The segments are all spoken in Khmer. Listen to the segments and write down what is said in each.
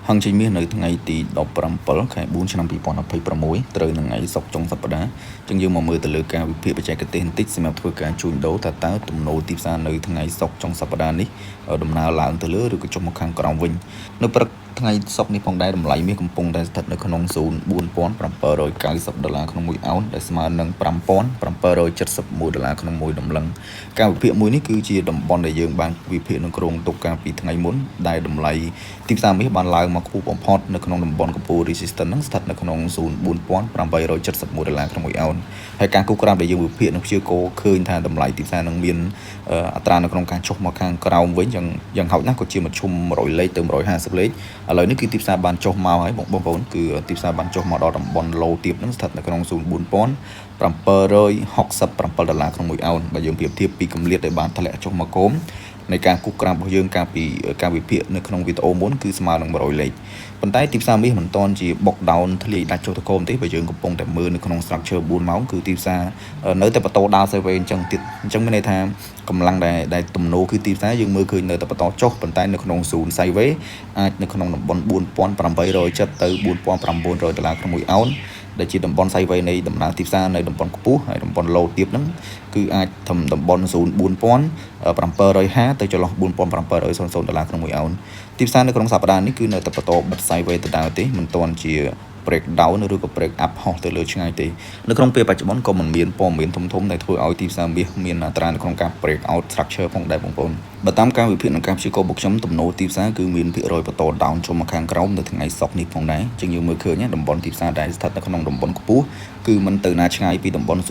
ហងជិញមាសនៅថ្ងៃទី17ខែ4ឆ្នាំ2026ត្រូវនឹងថ្ងៃសុក្រចុងសប្តាហ៍ចឹងយើងមកមើលទៅលើការវិភាគបច្ចេកទេសបន្តិចសម្រាប់ធ្វើការជួញដូរតើទំនោរទីផ្សារនៅថ្ងៃសុក្រចុងសប្តាហ៍នេះដំណើរឡើងទៅលើឬក៏ចុះមកខាងក្រោមវិញនៅព្រឹកថ្ងៃសុក្រនេះផងដែរតម្លៃមាសកំពុងតែស្ថិតនៅក្នុងហ្សូន4790ដុល្លារក្នុង1អោនដែលស្មើនឹង5771ដុល្លារក្នុង1តម្លឹងការវិភាគមួយនេះគឺជាតំបន់ដែលយើងបានវិភាគនៅក្រុងទុកកាលពីថ្ងៃមុនដែលតម្លៃទីផ្សារមាសបានឡើងមកខ្ពស់បំផុតនៅក្នុងតំបន់កំពូល resistance ហ្នឹងស្ថិតនៅក្នុងហ្សូន4871ដុល្លារក្នុង1អោនហើយការគូក្រាបដែលយើងវិភាគនឹងព្យាករឃើញថាតម្លៃទីផ្សារនឹងមានអត្រានៅក្នុងការចុះមកខាងក្រោមវិញយ៉ាងហោចណាស់ក៏ជាមធ្យម100លេខទៅ150លេខឥឡូវនេះគឺទីផ្សារបានចុះមកហើយបងប្អូនគឺទីផ្សារបានចុះមកដល់តំបន់ low ទាបហ្នឹងស្ថិតនៅក្នុង04767ដុល្លារក្នុង1អោនបើយើងប្រៀបធៀបពីកម្រិតដែលបានធ្លាក់ចុះមកគោមនៃការគូក្រាបរបស់យើងកាលពីការវិភាគនៅក្នុងវីដេអូមុនគឺស្មើនឹង100លេខប៉ុន្តែទីផ្សារមាសមិនទាន់ជាបុក down ធ្លាយដាច់ចុះទៅគោមទេបើយើងកំពុងតែមើលនៅក្នុង structure 4ម៉ោងគឺទីផ្សារនៅតែបន្តដើរ sideways អញ្ចឹងទៀតអញ្ចឹងមានន័យថាកម្លាំងដែលទំនោរគឺទីផ្សារយើងមើលឃើញនៅតែបន្តចុះប៉ុន្តែនៅក្នុង zone sideways អាចនៅក្នុងតំបន់4870ទៅ4900ដុល្លារក្នុង1អោនដែលជាតំបន់ sideways នៃដំណើរទីផ្សារនៅតំបន់ខ្ពស់ហើយតំបន់ low ទាបហ្នឹងគឺអាចធ្វើតំបន់04750ទៅចន្លោះ4700ដុល្លារក្នុង1អោនទីផ្សារនៅក្នុងសប្តាហ៍នេះគឺនៅតែបន្តបិទ sideways ទៅដល់ទេមិនទាន់ជា break down ឬក៏ break up ហោះទៅលើឆ្ងាយទេនៅក្នុងពេលបច្ចុប្បន្នក៏មិនមានព័ត៌មានធំៗដែលធ្វើឲ្យទីផ្សារមាសមានអត្រានៅក្នុងការ break out structure ផងដែរបងប្អូនបើតាមការវិភាគនិងការព្យាករណ៍របស់ខ្ញុំទំនោរទីផ្សារគឺមានភាគរយបន្ត down ចុះមកខាងក្រោមនៅថ្ងៃសុក្រនេះផងដែរជាងយើងមើលឃើញតំបន់ទីផ្សារដែលស្ថិតនៅក្នុងតំបន់ខ្ពស់គឺមិនទៅណាឆ្ងាយពីតំបន់04800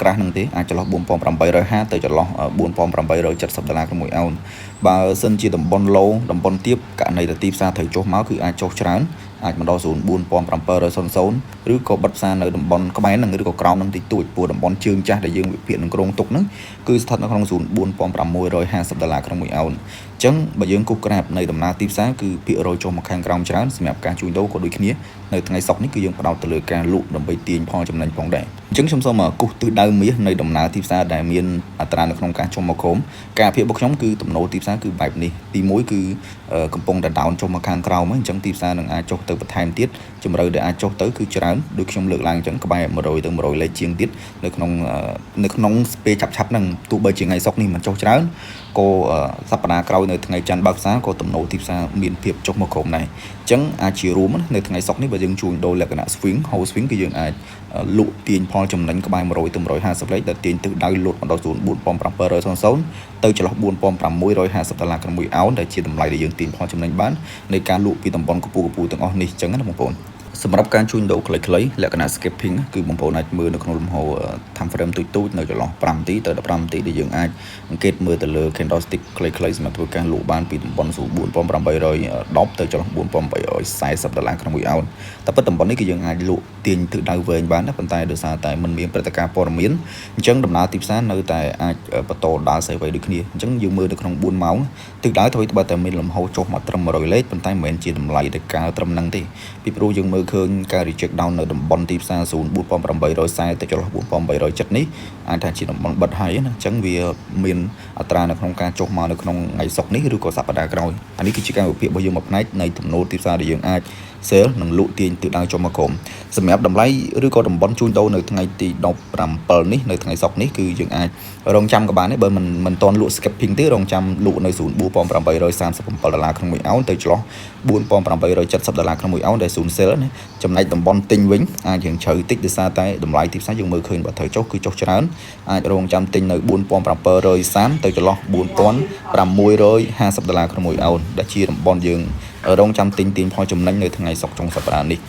ក្រាស់នឹងទេអាចចន្លោះ4850ទៅចន្លោះ4870ដុល្លារក្នុង1អោនបើសិនជាតំបន់ low តំបន់ទាបករណីដែលទីផ្សារត្រូវចុះមកគឺអាចចុះច្រើនអាចមកដល់04700ឬក៏បិទផ្សារនៅតំបន់ក្បែរនឹងឬក៏ក្រោមនឹងតិចតួចព្រោះតំបន់ជើងចាស់ដែលយើងវិភាគនឹងក្រុងទុកហ្នឹងគឺស្ថិតនៅក្នុង04650ដុល្លារក្នុង1អោនអញ្ចឹងបើយើងគូសក្រាបនៅដំណើរទីផ្សារគឺភាគរយចុះមកខាងក្រោមច្រើនសម្រាប់ការជួញដូរក៏ដូចគ្នានៅថ្ងៃសុក្រនេះគឺយើងផ្ដោតទៅលើការលក់ដើម្បីទាញផលចំណេញផងដែរអញ្ចឹងខ្ញុំសូមគូសទិសដៅមាសនៅដំណើរទីផ្សារដែលមានអត្រានៅក្នុងការចុះមកក្រោមការវិភាគរបស់ខ្ញុំគឺទំនោរទីផ្សារគឺបែបនេះទី1គឺកំពុងតែ down ចុះមកខាងក្រោមអញ្ចឹងទីផ្សារនឹងអាចចុះទៅបន្ថែមទៀតជំរឿដែលអាចចុះទៅគឺច្រើនដូចខ្ញុំលើកឡើងអញ្ចឹងក្បែរ100ទៅ100លេខជាងទៀតនៅក្នុងពេលឆាប់ៗហ្នឹងទោះបីជាថ្ងៃសុក្រនេះមិនចុះច្រើនក៏សប្តាហ៍ក្រោយនៅថ្ងៃច័ន្ទបើកផ្សារក៏ទំនោរទីផ្សារមានភាពចុះមកក្រោមដែរអញ្ចឹងអាចជារួមនៅថ្ងៃសុក្រនេះបើយើងជួញដូរលក្ខណៈ swing hold swing គឺយើងអាចលក់ទាញផលចំណេញក្បែរ100ទៅ150លេខដែលទាញទិសដៅលក់មកដល់04700ទៅចន្លោះ4650ដុល្លារក្នុង1អោនដែលជាតម្លៃដែលយើងទាញផលចំណេញបាននៃការលក់ពីតំបន់កំពូលទាំងអស់នេះអញ្ចឹងណាបងប្អូនសម្រាប់ការជួញដូរខ្លីៗលក្ខណៈ skipping គឺបងប្អូនអាចមើលនៅក្នុងលំហ time frame ទូចៗនៅចន្លោះ5នាទីទៅ15នាទីដែលយើងអាចអង្កេតមើលទៅលើ candlestick ខ្លីៗសម្រាប់ធ្វើការលក់បានពីតំបន់04810ទៅចន្លោះ4840ដុល្លារក្នុង1អោនតែប៉ុន្តែតំបន់នេះគឺយើងអាចលក់ទាញទិសដៅវែងបានណាប៉ុន្តែដោយសារតែมันមានព្រឹត្តិការណ៍ព័ត៌មានអញ្ចឹងដំណើរទីផ្សារនៅតែអាចបន្តដើរសេវីដូចគ្នាអញ្ចឹងយើងមើលនៅក្នុង4ម៉ោងទិសដៅធ្វើឲ្យតែមានលំហចុះមកត្រឹម100លេខប៉ុន្តែមិនមែនជាតម្លៃដែលកើត្រឹមហ្នឹងទេពីព្រោះយើងមើលឃើញការ reject down នៅតំបន់ទីផ្សារ04840ទៅចន្លោះ4870នេះអាចថាជាតំបន់បិទហើយណាអញ្ចឹងវាមានអត្រានៅក្នុងការចុះមកនៅក្នុងថ្ងៃសុក្រនេះឬក៏សប្តាហ៍ក្រោយអានេះគឺជាការវិភាគរបស់យើងមួយផ្នែកនៃទំនោរទីផ្សារដែលយើងអាច sell និងលក់ទាញទិសដៅចុះមកក្រោមសម្រាប់តម្លៃឬក៏តំបន់ជួញដូរនៅថ្ងៃទី17នេះនៅថ្ងៃសុក្រនេះគឺយើងអាចរងចាំក៏បានដែរបើមិនតន់លក់ skipping ទេរងចាំលក់នៅ04837ដុល្លារក្នុង1អោនទៅចន្លោះ4870ដុល្លារក្នុង1អោនដែល0 sell ណាចំណែកតំបន់ទិញវិញអាចយើងជ្រៅតិចដោយសារតែតម្លៃទីផ្សារយើងមើលឃើញបើត្រូវចុះគឺចុះច្រើនអាចរងចាំទិញនៅ4730ទៅចន្លោះ4650ដុល្លារក្នុង1អោនដែលជាតំបន់យើងរងចាំទិញផលចំណេញនៅថ្ងៃសុក្រចុងសប្តាហ៍នេះ